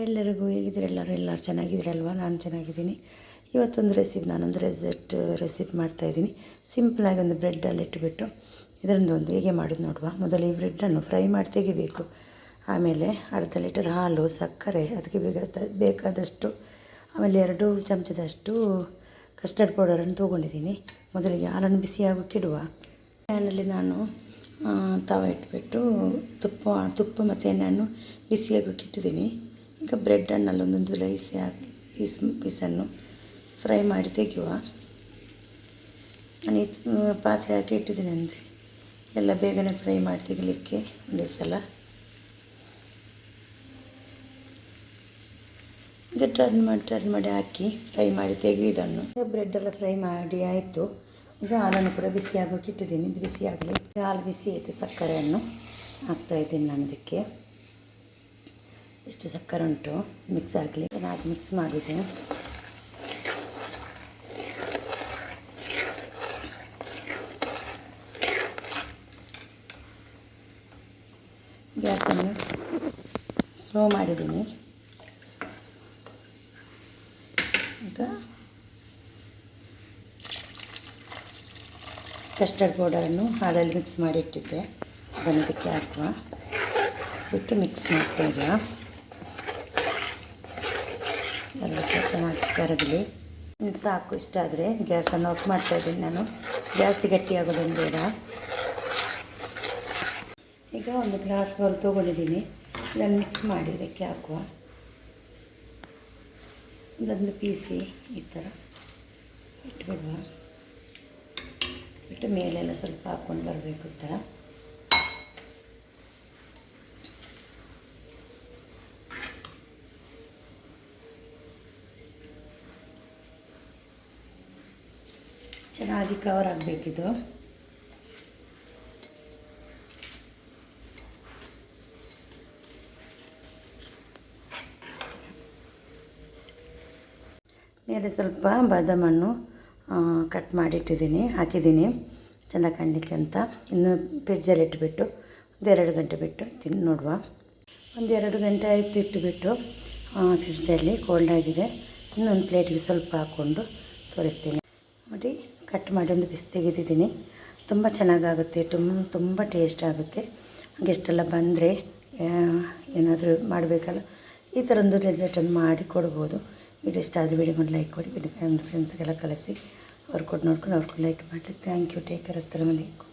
ಎಲ್ಲರಿಗೂ ಹೇಗಿದ್ದೀರಿ? ಎಲ್ಲರೂ ಚೆನ್ನಾಗಿದ್ದೀರಲ್ವ? ನಾನು ಚೆನ್ನಾಗಿದ್ದೀನಿ. ಇವತ್ತೊಂದು ನಾನೊಂದು ರೆಸಿಪಿ ಮಾಡ್ತಾಯಿದ್ದೀನಿ. ಸಿಂಪಲಾಗಿ ಒಂದು ಬ್ರೆಡ್ಡಲ್ಲಿ ಇಟ್ಟುಬಿಟ್ಟು ಇದರೊಂದು ಹೇಗೆ ಮಾಡೋದು ನೋಡುವ. ಮೊದಲು ಈ ಬ್ರೆಡ್ಡನ್ನು ಫ್ರೈ ಮಾಡಿ ತೆಗಿಬೇಕು. ಆಮೇಲೆ ಅರ್ಧ ಲೀಟರ್ ಹಾಲು, ಸಕ್ಕರೆ, ಅದಕ್ಕೆ ಬೇಕಾದಷ್ಟು, ಆಮೇಲೆ 2 ಚಮಚದಷ್ಟು ಕಸ್ಟರ್ಡ್ ಪೌಡರನ್ನು ತೊಗೊಂಡಿದ್ದೀನಿ. ಮೊದಲಿಗೆ ಹಾಲನ್ನು ಬಿಸಿಯಾಗೋಕ್ಕಿಡುವ. ಪ್ಯಾನಲ್ಲಿ ನಾನು ತವ ಇಟ್ಬಿಟ್ಟು ತುಪ್ಪ ಮತ್ತು ಎಣ್ಣೆಯನ್ನು ಬಿಸಿಯಾಗೋಕ್ಕಿಟ್ಟಿದ್ದೀನಿ. ಈಗ ಬ್ರೆಡ್ಡನ್ನಲ್ಲಿ ಒಂದೊಂದು ಲೈಸಿ ಹಾಕಿ ಪೀಸನ್ನು ಫ್ರೈ ಮಾಡಿ ತೆಗೆಯುವ. ನಾನು ಪಾತ್ರೆ ಹಾಕಿ ಇಟ್ಟಿದ್ದೀನಿ ಅಂದರೆ ಎಲ್ಲ ಬೇಗನೆ ಫ್ರೈ ಮಾಡಿ ತೆಗಿಲಿಕ್ಕೆ ಒಂದೇ ಸಲ. ಈಗ ಟರ್ನ್ ಮಾಡಿ ಹಾಕಿ ಫ್ರೈ ಮಾಡಿ ತೆಗೆಯುವುದನ್ನು. ಬ್ರೆಡ್ಡೆಲ್ಲ ಫ್ರೈ ಮಾಡಿ ಆಯಿತು. ಈಗ ಹಾಲನ್ನು ಕೂಡ ಬಿಸಿ ಆಗೋಕೆ ಇಟ್ಟಿದ್ದೀನಿ. ಇದು ಬಿಸಿ ಆಗಲಿ. ಹಾಲು ಬಿಸಿ ಆಯಿತು. ಸಕ್ಕರೆಯನ್ನು ಹಾಕ್ತಾಯಿದ್ದೀನಿ ನಾನು. ಇದಕ್ಕೆ ಎಷ್ಟು ಸಕ್ಕರೆ ಉಂಟು ಮಿಕ್ಸ್ ಆಗಲಿ. ಚೆನ್ನಾಗಿ ಮಿಕ್ಸ್ ಮಾಡಿದ್ದೀನಿ. ಗ್ಯಾಸನ್ನು ಸ್ಲೋ ಮಾಡಿದ್ದೀನಿ. ಈಗ ಕಸ್ಟರ್ಡ್ ಪೌಡರನ್ನು ಹಾಲಲ್ಲಿ ಮಿಕ್ಸ್ ಮಾಡಿ ಇಟ್ಟಿದ್ದೆ, ಅದನ್ನು ಇದಕ್ಕೆ ಹಾಕುವ. ಬಿಟ್ಟು ಮಿಕ್ಸ್ ಮಾಡ್ತಾ ಇರುವ. ಎರಡು ಚೆನ್ನಾಗಿ ಕರಗಲಿ. ಇನ್ನು ಸಾಕು. ಇಷ್ಟ ಆದರೆ ಗ್ಯಾಸನ್ನು ಆಫ್ ಮಾಡ್ತಾಯಿದ್ದೀನಿ ನಾನು. ಜಾಸ್ತಿ ಗಟ್ಟಿಯಾಗೋದನ್ನು ಬೇಡ. ಈಗ ಒಂದು ಗ್ಲಾಸ್ ಬೌಲ್ ತೊಗೊಂಡಿದ್ದೀನಿ. ಇದನ್ನು ಮಿಕ್ಸ್ ಮಾಡಿ ಇದಕ್ಕೆ ಹಾಕುವ. ಇದೊಂದು ಪೀಸಿ ಈ ಥರ ಇಟ್ಬಿಡುವ. ಬಿಟ್ಟು ಮೇಲೆಲ್ಲ ಸ್ವಲ್ಪ ಹಾಕ್ಕೊಂಡು ಬರಬೇಕು ಈ ಥರ. ಚೆನ್ನಾಗಿ ಕವರ್ ಆಗಬೇಕಿದು. ಮೇಲೆ ಸ್ವಲ್ಪ ಬಾದಾಮನ್ನು ಕಟ್ ಮಾಡಿಟ್ಟಿದ್ದೀನಿ, ಹಾಕಿದ್ದೀನಿ ಚೆನ್ನಾಗಿ ಕಾಣಲಿಕ್ಕೆ ಅಂತ. ಇನ್ನು ಫ್ರಿಜ್ಜಲ್ಲಿ ಇಟ್ಟುಬಿಟ್ಟು 1-2 ಗಂಟೆ ಬಿಟ್ಟು ತಿಂದು ನೋಡುವ. 1-2 ಗಂಟೆ ಆಯಿತು ಇಟ್ಟುಬಿಟ್ಟು ಫ್ರಿಜ್ಜಲ್ಲಿ ಕೋಲ್ಡ್ ಆಗಿದೆ. ಇನ್ನೊಂದು ಪ್ಲೇಟಿಗೆ ಸ್ವಲ್ಪ ಹಾಕ್ಕೊಂಡು ತೋರಿಸ್ತೀನಿ ನೋಡಿ. ಕಟ್ ಮಾಡಿ ಒಂದು ಪೀಸ್ ತೆಗೆದಿದ್ದೀನಿ. ತುಂಬ ಚೆನ್ನಾಗಾಗುತ್ತೆ. ತುಂಬ ಟೇಸ್ಟ್ ಆಗುತ್ತೆ. ಗೆಸ್ಟೆಲ್ಲ ಬಂದರೆ ಏನಾದರೂ ಮಾಡಬೇಕಲ್ಲ, ಈ ಥರ ಒಂದು ಡೆಸರ್ಟನ್ನು ಮಾಡಿ ಕೊಡ್ಬೋದು. ವಿಡಿಯೋ ಇಷ್ಟ ಆದರೆ ವಿಡಿಯೋಗೊಂದು ಲೈಕ್ ಕೊಡಿ. ಫ್ಯಾಮಿಲಿ ಫ್ರೆಂಡ್ಸ್ಗೆಲ್ಲ ಕಳಿಸಿ. ಅವ್ರು ಕೊಟ್ಟು ನೋಡ್ಕೊಂಡು ಅವ್ರಿಗೂ ಲೈಕ್ ಮಾಡಲಿ. Thank you. Take care. ಅಸ್ಸಲಾಮು ಅಲೈಕುಮ್.